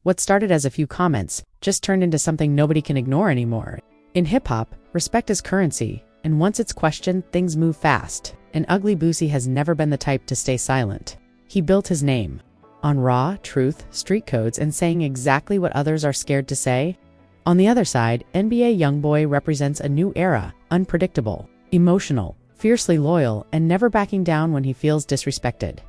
What started as a few comments just turned into something nobody can ignore anymore. In hip-hop, respect is currency, and once it's questioned, things move fast. And Ugly Boosie has never been the type to stay silent. He built his name on raw truth, street codes, and saying exactly what others are scared to say. On the other side, NBA YoungBoy represents a new era, unpredictable, emotional, fiercely loyal, and never backing down when he feels disrespected.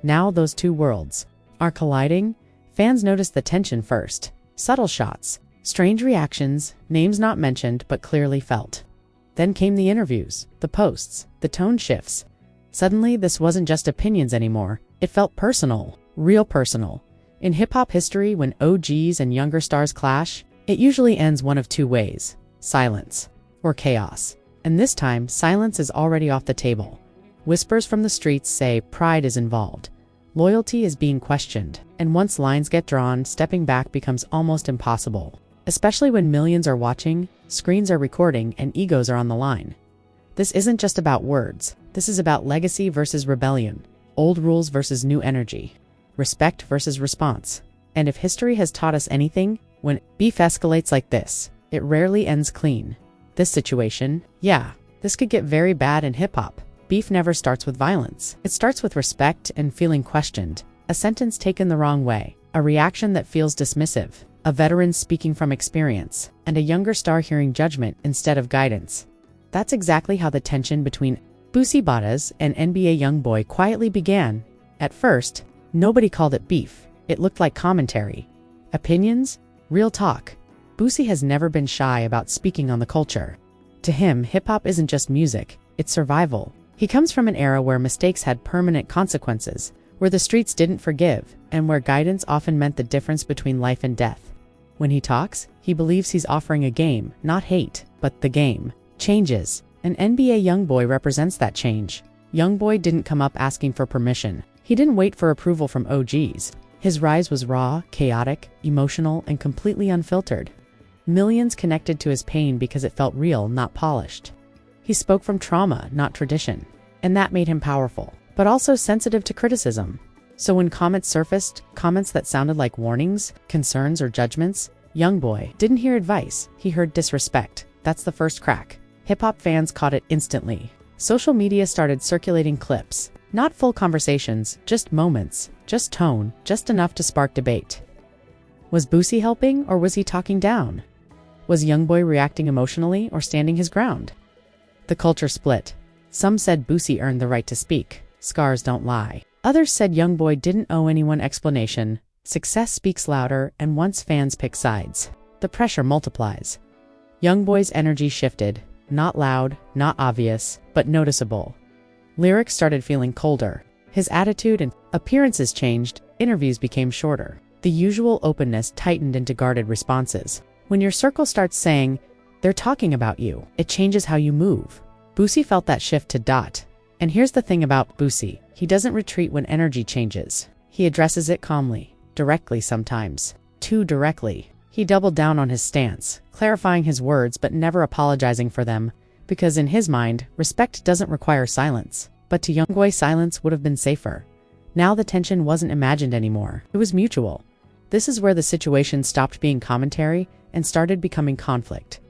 Now those two worlds are colliding. Fans notice the tension first. Subtle shots, strange reactions, names not mentioned but clearly felt. Then came the interviews, the posts, the tone shifts. Suddenly, this wasn't just opinions anymore. It felt personal, real personal. In hip-hop history, when OGs and younger stars clash, it usually ends one of two ways: silence or chaos. And this time, silence is already off the table. Whispers from the streets say pride is involved. Loyalty is being questioned. And once lines get drawn, stepping back becomes almost impossible. Especially when millions are watching, screens are recording, and egos are on the line. This isn't just about words. This is about legacy versus rebellion, old rules versus new energy, respect versus response. And if history has taught us anything, when beef escalates like this, it rarely ends clean. This situation, this could get very bad in hip-hop. Beef never starts with violence. It starts with respect and feeling questioned. A sentence taken the wrong way, a reaction that feels dismissive, a veteran speaking from experience, and a younger star hearing judgment instead of guidance. That's exactly how the tension between Boosie Badass and NBA YoungBoy quietly began. At first, nobody called it beef. It looked like commentary. Opinions? Real talk. Boosie has never been shy about speaking on the culture. To him, hip-hop isn't just music, it's survival. He comes from an era where mistakes had permanent consequences, where the streets didn't forgive, and where guidance often meant the difference between life and death. When he talks, he believes he's offering a game, not hate, but the game changes. And NBA YoungBoy represents that change. YoungBoy didn't come up asking for permission. He didn't wait for approval from OGs. His rise was raw, chaotic, emotional, and completely unfiltered. Millions connected to his pain because it felt real, not polished. He spoke from trauma, not tradition. And that made him powerful, but also sensitive to criticism. So when comments surfaced, comments that sounded like warnings, concerns, or judgments, YoungBoy didn't hear advice, he heard disrespect. That's the first crack. Hip-hop fans caught it instantly. Social media started circulating clips. Not full conversations, just moments, just tone, just enough to spark debate. Was Boosie helping, or was he talking down? Was YoungBoy reacting emotionally or standing his ground? The culture split. Some said Boosie earned the right to speak. Scars don't lie. Others said YoungBoy didn't owe anyone explanation. Success speaks louder, and once fans pick sides, the pressure multiplies. YoungBoy's energy shifted. Not loud, not obvious, but noticeable. Lyrics started feeling colder. His attitude and appearances changed. Interviews became shorter. The usual openness tightened into guarded responses. When your circle starts saying, "They're talking about you," it changes how you move. Boosie felt that shift to dot. And here's the thing about Boosie. He doesn't retreat when energy changes. He addresses it calmly, directly sometimes, too directly. He doubled down on his stance, clarifying his words but never apologizing for them, because in his mind, respect doesn't require silence. But to YoungBoy, silence would have been safer. Now the tension wasn't imagined anymore. It was mutual. This is where the situation stopped being commentary and started becoming conflict.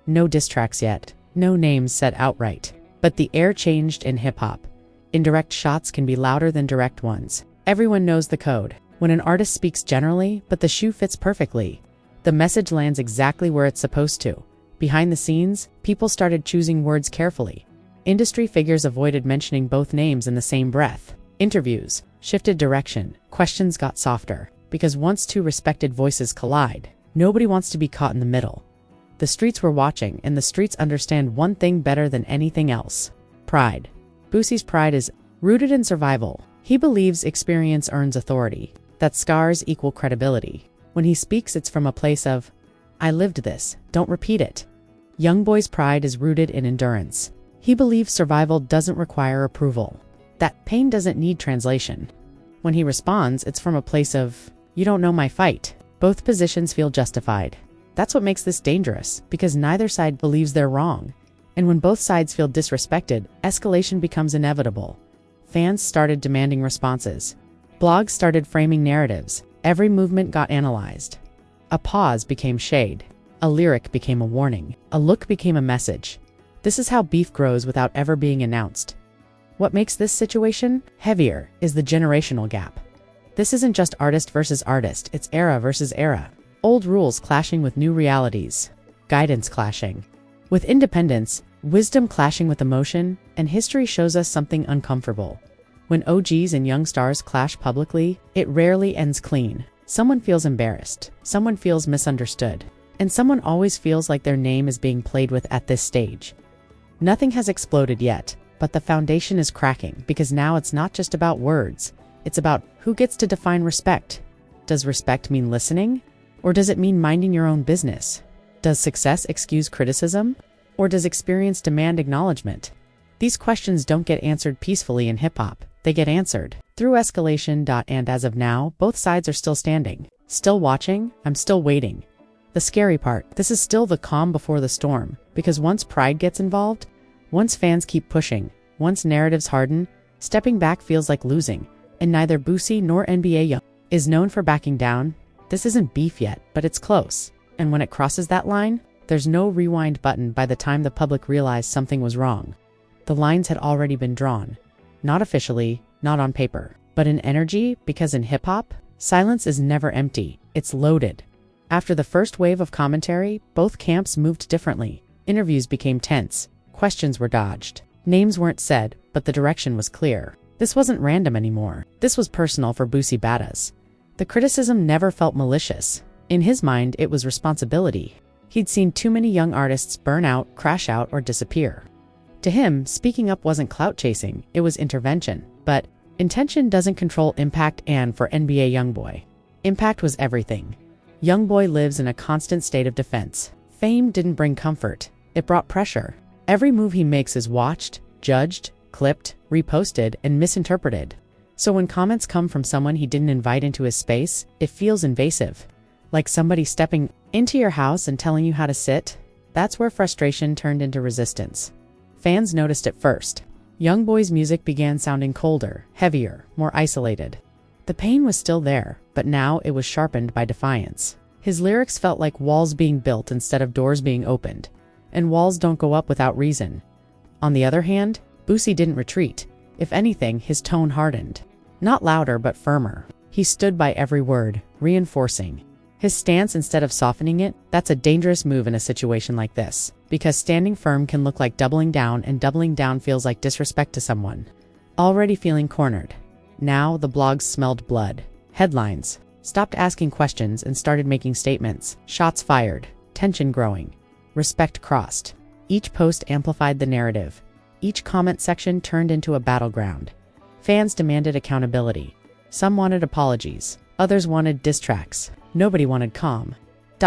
No diss tracks yet, no names said outright. But the air changed in hip-hop. Indirect shots can be louder than direct ones. Everyone knows the code. When an artist speaks generally, but the shoe fits perfectly, the message lands exactly where it's supposed to. Behind the scenes, people started choosing words carefully. Industry figures avoided mentioning both names in the same breath. Interviews shifted direction. Questions got softer. Because once two respected voices collide, nobody wants to be caught in the middle. The streets were watching, and the streets understand one thing better than anything else: pride. Boosie's pride is rooted in survival. He believes experience earns authority, that scars equal credibility. When he speaks, it's from a place of, "I lived this, don't repeat it." YoungBoy's pride is rooted in endurance. He believes survival doesn't require approval, that pain doesn't need translation. When he responds, it's from a place of, "You don't know my fight." Both positions feel justified. That's what makes this dangerous, because neither side believes they're wrong. And when both sides feel disrespected, escalation becomes inevitable. Fans started demanding responses. Blogs started framing narratives. Every movement got analyzed. A pause became shade. A lyric became a warning. A look became a message. This is how beef grows without ever being announced. What makes this situation heavier is the generational gap. This isn't just artist versus artist, it's era versus era. Old rules clashing with new realities. Guidance clashing. With independence, wisdom clashing with emotion, and history shows us something uncomfortable. When OGs and young stars clash publicly, it rarely ends clean. Someone feels embarrassed, someone feels misunderstood, and someone always feels like their name is being played with at this stage. Nothing has exploded yet, but the foundation is cracking because now it's not just about words. It's about who gets to define respect. Does respect mean listening? Or does it mean minding your own business? Does success excuse criticism? Or does experience demand acknowledgement? These questions don't get answered peacefully in hip-hop. They get answered through escalation. And as of now, both sides are still standing. Still watching, I'm still waiting. The scary part, this is still the calm before the storm, because once pride gets involved, once fans keep pushing, once narratives harden, stepping back feels like losing, and neither Boosie nor NBA Young is known for backing down. This isn't beef yet, but it's close. And when it crosses that line, there's no rewind button by the time the public realized something was wrong. The lines had already been drawn. Not officially, not on paper, but in energy, because in hip-hop, silence is never empty, it's loaded. After the first wave of commentary, both camps moved differently. Interviews became tense, questions were dodged, names weren't said, but the direction was clear. This wasn't random anymore. This was personal for Boosie Badass. The criticism never felt malicious. In his mind, it was responsibility. He'd seen too many young artists burn out, crash out, or disappear. To him, speaking up wasn't clout chasing, it was intervention. But intention doesn't control impact, and for NBA YoungBoy, impact was everything. YoungBoy lives in a constant state of defense. Fame didn't bring comfort, it brought pressure. Every move he makes is watched, judged, clipped, reposted, and misinterpreted. So when comments come from someone he didn't invite into his space, it feels invasive. Like somebody stepping into your house and telling you how to sit. That's where frustration turned into resistance. Fans noticed it first. YoungBoy's music began sounding colder, heavier, more isolated. The pain was still there, but now it was sharpened by defiance. His lyrics felt like walls being built instead of doors being opened. And walls don't go up without reason. On the other hand, Boosie didn't retreat. If anything, his tone hardened. Not louder, but firmer. He stood by every word, reinforcing his stance instead of softening it. That's a dangerous move in a situation like this, because standing firm can look like doubling down, and doubling down feels like disrespect to someone already feeling cornered. Now the blogs smelled blood. Headlines stopped asking questions and started making statements. Shots fired, tension growing, respect crossed. Each post amplified the narrative. Each comment section turned into a battleground. Fans demanded accountability. Some wanted apologies. Others wanted diss tracks. Nobody wanted calm.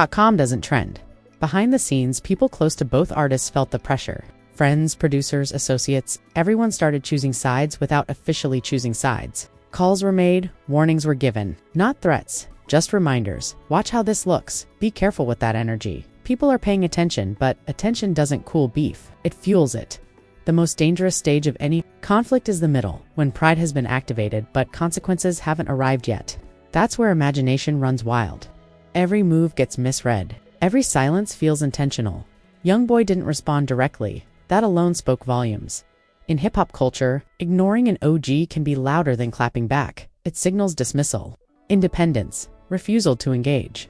.com doesn't trend. Behind the scenes, people close to both artists felt the pressure. Friends, producers, associates, everyone started choosing sides without officially choosing sides. Calls were made, warnings were given. Not threats, just reminders. Watch how this looks. Be careful with that energy. People are paying attention, but attention doesn't cool beef. It fuels it. The most dangerous stage of any conflict is the middle, when pride has been activated but consequences haven't arrived yet. That's where imagination runs wild. Every move gets misread. Every silence feels intentional. YoungBoy didn't respond directly. That alone spoke volumes. In hip-hop culture, ignoring an OG can be louder than clapping back. It signals dismissal, independence, refusal to engage.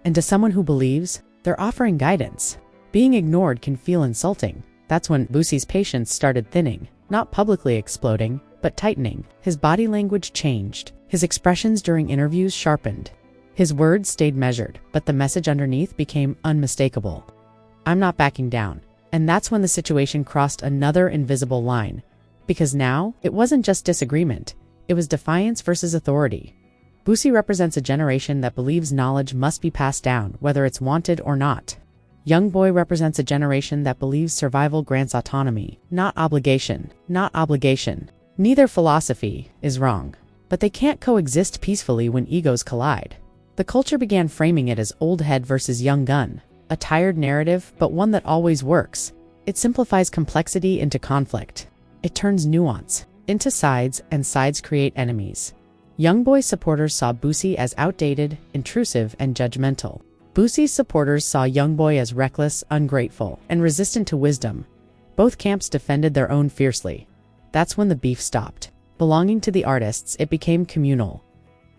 And to someone who believes, they're offering guidance. Being ignored can feel insulting. That's when Boosie's patience started thinning, not publicly exploding, but tightening. His body language changed. His expressions during interviews sharpened. His words stayed measured, but the message underneath became unmistakable. I'm not backing down. And that's when the situation crossed another invisible line. Because now, it wasn't just disagreement. It was defiance versus authority. Boosie represents a generation that believes knowledge must be passed down, whether it's wanted or not. YoungBoy represents a generation that believes survival grants autonomy, not obligation. Not obligation. Neither philosophy is wrong, but they can't coexist peacefully when egos collide. The culture began framing it as old head versus young gun, a tired narrative, but one that always works. It simplifies complexity into conflict. It turns nuance into sides, and sides create enemies. YoungBoy supporters saw Boosie as outdated, intrusive, and judgmental. Boosie's supporters saw YoungBoy as reckless, ungrateful, and resistant to wisdom. Both camps defended their own fiercely. That's when the beef stopped. Belonging to the artists, it became communal.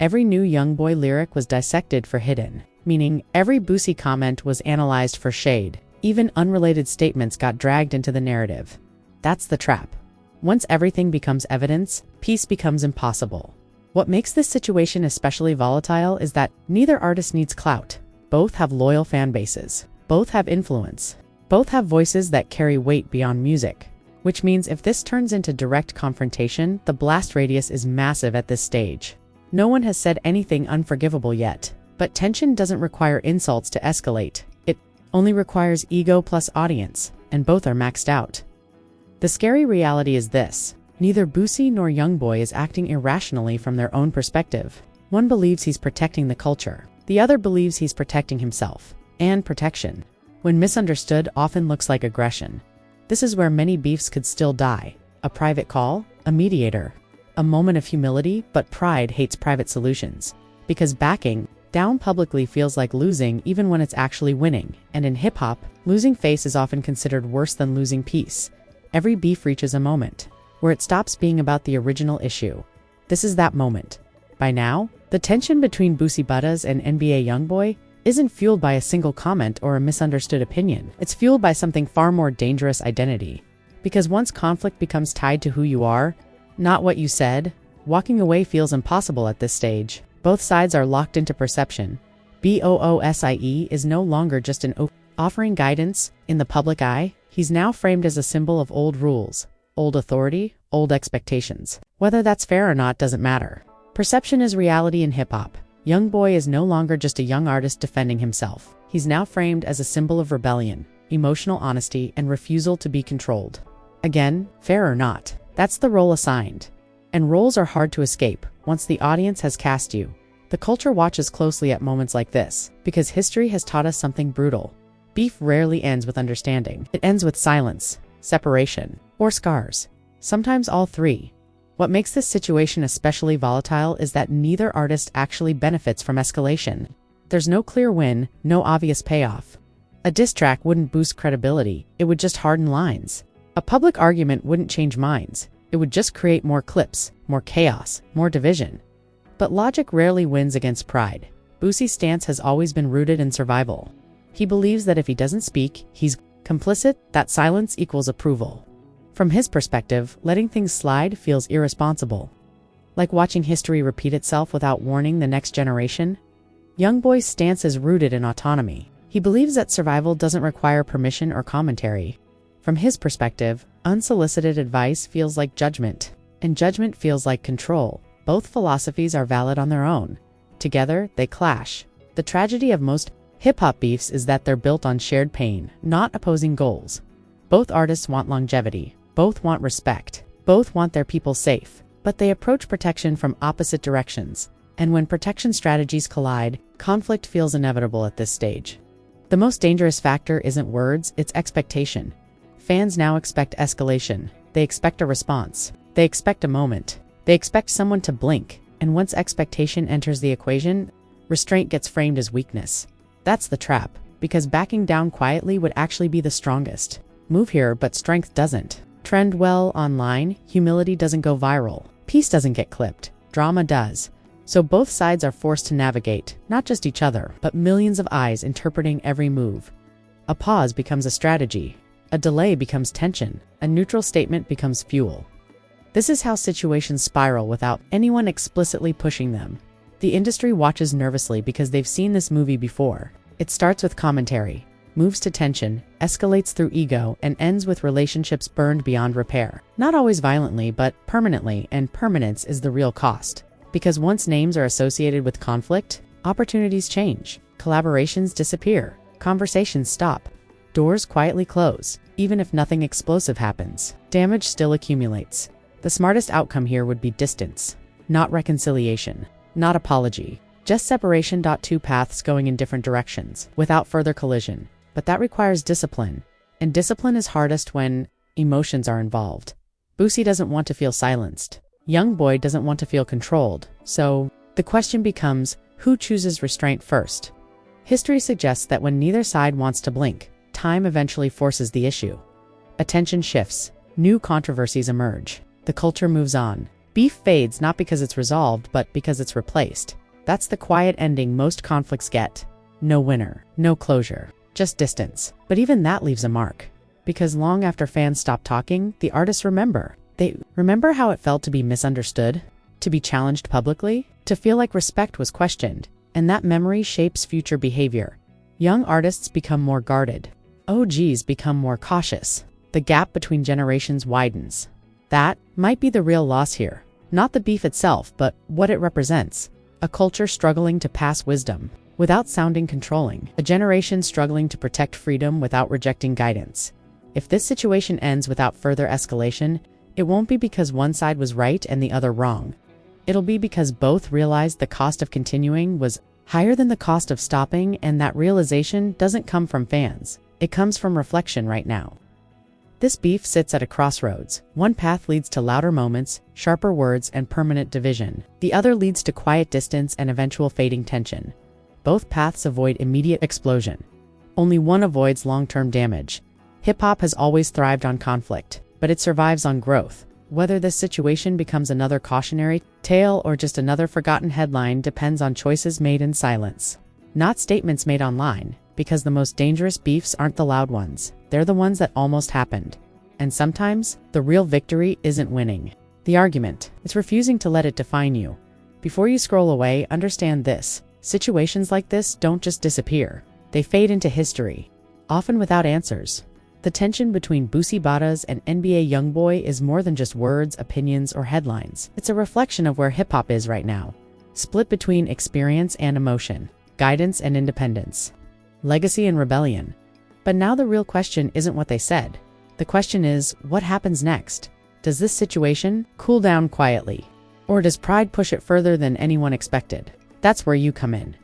Every new YoungBoy lyric was dissected for hidden, meaning every Boosie comment was analyzed for shade. Even unrelated statements got dragged into the narrative. That's the trap. Once everything becomes evidence, peace becomes impossible. What makes this situation especially volatile is that neither artist needs clout. Both have loyal fan bases. Both have influence. Both have voices that carry weight beyond music. Which means if this turns into direct confrontation, the blast radius is massive at this stage. No one has said anything unforgivable yet. But tension doesn't require insults to escalate. It only requires ego plus audience, and both are maxed out. The scary reality is this. Neither Boosie nor YoungBoy is acting irrationally from their own perspective. One believes he's protecting the culture. The other believes he's protecting himself. And protection, when misunderstood, often looks like aggression. This is where many beefs could still die. A private call, a mediator, a moment of humility, but pride hates private solutions. Because backing down publicly feels like losing even when it's actually winning. And in hip-hop, losing face is often considered worse than losing peace. Every beef reaches a moment where it stops being about the original issue. This is that moment. By now, the tension between Boosie Butters and NBA YoungBoy isn't fueled by a single comment or a misunderstood opinion. It's fueled by something far more dangerous: identity. Because once conflict becomes tied to who you are, not what you said, walking away feels impossible at this stage. Both sides are locked into perception. Boosie is no longer just an offering guidance in the public eye. He's now framed as a symbol of old rules, old authority, old expectations. Whether that's fair or not doesn't matter. Perception is reality in hip-hop. YoungBoy is no longer just a young artist defending himself. He's now framed as a symbol of rebellion, emotional honesty, and refusal to be controlled. Again, fair or not, that's the role assigned. And roles are hard to escape once the audience has cast you. The culture watches closely at moments like this, because history has taught us something brutal. Beef rarely ends with understanding. It ends with silence, separation, or scars. Sometimes all three. What makes this situation especially volatile is that neither artist actually benefits from escalation. There's no clear win, no obvious payoff. A diss track wouldn't boost credibility, it would just harden lines. A public argument wouldn't change minds, it would just create more clips, more chaos, more division. But logic rarely wins against pride. Boosie's stance has always been rooted in survival. He believes that if he doesn't speak, he's complicit, that silence equals approval. From his perspective, letting things slide feels irresponsible. Like watching history repeat itself without warning the next generation. YoungBoy's stance is rooted in autonomy. He believes that survival doesn't require permission or commentary. From his perspective, unsolicited advice feels like judgment, and judgment feels like control. Both philosophies are valid on their own. Together, they clash. The tragedy of most hip-hop beefs is that they're built on shared pain, not opposing goals. Both artists want longevity. Both want respect. Both want their people safe. But they approach protection from opposite directions. And when protection strategies collide, conflict feels inevitable at this stage. The most dangerous factor isn't words, it's expectation. Fans now expect escalation. They expect a response. They expect a moment. They expect someone to blink. And once expectation enters the equation, restraint gets framed as weakness. That's the trap, because backing down quietly would actually be the strongest. Move here, but strength doesn't. Trend well online, humility doesn't go viral. Peace doesn't get clipped. Drama does. So both sides are forced to navigate, not just each other, but millions of eyes interpreting every move. A pause becomes a strategy. A delay becomes tension. A neutral statement becomes fuel. This is how situations spiral without anyone explicitly pushing them. The industry watches nervously because they've seen this movie before. It starts with commentary, moves to tension, escalates through ego, and ends with relationships burned beyond repair. Not always violently, but permanently, and permanence is the real cost. Because once names are associated with conflict, opportunities change, collaborations disappear, conversations stop, doors quietly close. Even if nothing explosive happens, damage still accumulates. The smartest outcome here would be distance, not reconciliation, not apology, just separation. Two paths going in different directions, without further collision. But that requires discipline, and discipline is hardest when emotions are involved. Boosie doesn't want to feel silenced. YoungBoy doesn't want to feel controlled, so the question becomes, who chooses restraint first? History suggests that when neither side wants to blink, time eventually forces the issue. Attention shifts, new controversies emerge, the culture moves on. Beef fades not because it's resolved, but because it's replaced. That's the quiet ending most conflicts get. No winner, no closure, just distance. But even that leaves a mark. Because long after fans stop talking, the artists remember. They remember how it felt to be misunderstood, to be challenged publicly, to feel like respect was questioned, and that memory shapes future behavior. Young artists become more guarded. OGs become more cautious. The gap between generations widens. That might be the real loss here. Not the beef itself, but what it represents. A culture struggling to pass wisdom without sounding controlling. A generation struggling to protect freedom without rejecting guidance. If this situation ends without further escalation, it won't be because one side was right and the other wrong. It'll be because both realized the cost of continuing was higher than the cost of stopping, and that realization doesn't come from fans. It comes from reflection right now. This beef sits at a crossroads. One path leads to louder moments, sharper words, and permanent division. The other leads to quiet distance and eventual fading tension. Both paths avoid immediate explosion. Only one avoids long-term damage. Hip-hop has always thrived on conflict, but it survives on growth. Whether this situation becomes another cautionary tale or just another forgotten headline depends on choices made in silence, not statements made online, because the most dangerous beefs aren't the loud ones. They're the ones that almost happened. And sometimes, the real victory isn't winning the argument. It's refusing to let it define you. Before you scroll away, understand this. Situations like this don't just disappear. They fade into history, often without answers. The tension between Boosie and NBA YoungBoy is more than just words, opinions, or headlines. It's a reflection of where hip-hop is right now. Split between experience and emotion, guidance and independence, legacy and rebellion. But now the real question isn't what they said. The question is, what happens next? Does this situation cool down quietly? Or does pride push it further than anyone expected? That's where you come in.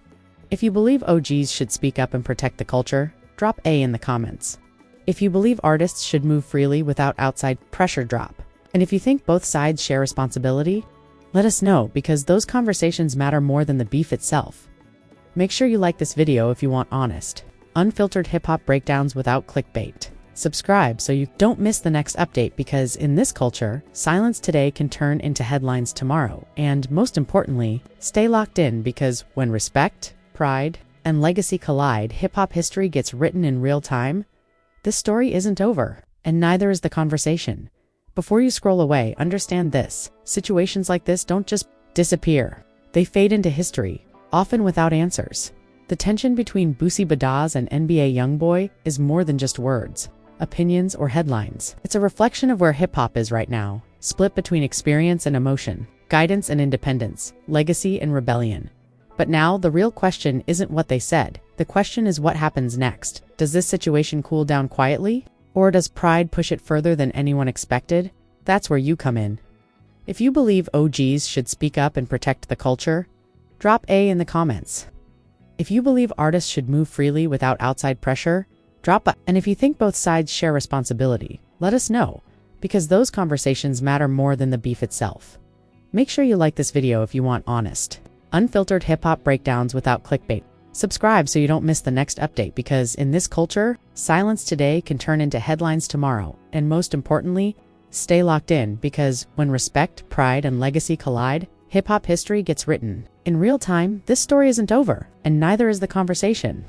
If you believe OGs should speak up and protect the culture, drop A in the comments. If you believe artists should move freely without outside pressure, drop. And if you think both sides share responsibility, let us know, because those conversations matter more than the beef itself. Make sure you like this video if you want honest, unfiltered hip-hop breakdowns without clickbait. Subscribe so you don't miss the next update, because in this culture, silence today can turn into headlines tomorrow. And most importantly, stay locked in, because when respect, pride, and legacy collide, hip-hop history gets written in real time. This story isn't over, and neither is the conversation. Before you scroll away, understand this. Situations like this don't just disappear. They fade into history, often without answers. The tension between Boosie and NBA YoungBoy is more than just words, opinions, or headlines. It's a reflection of where hip-hop is right now, split between experience and emotion, guidance and independence, legacy and rebellion. But now, the real question isn't what they said. The question is what happens next. Does this situation cool down quietly? Or does pride push it further than anyone expected? That's where you come in. If you believe OGs should speak up and protect the culture, drop A in the comments. If you believe artists should move freely without outside pressure, drop A. And if you think both sides share responsibility, let us know, because those conversations matter more than the beef itself. Make sure you like this video if you want honest, unfiltered hip-hop breakdowns without clickbait. Subscribe so you don't miss the next update, because in this culture, silence today can turn into headlines tomorrow. And most importantly, stay locked in, because when respect, pride, and legacy collide, hip-hop history gets written in real time. This story isn't over, and neither is the conversation.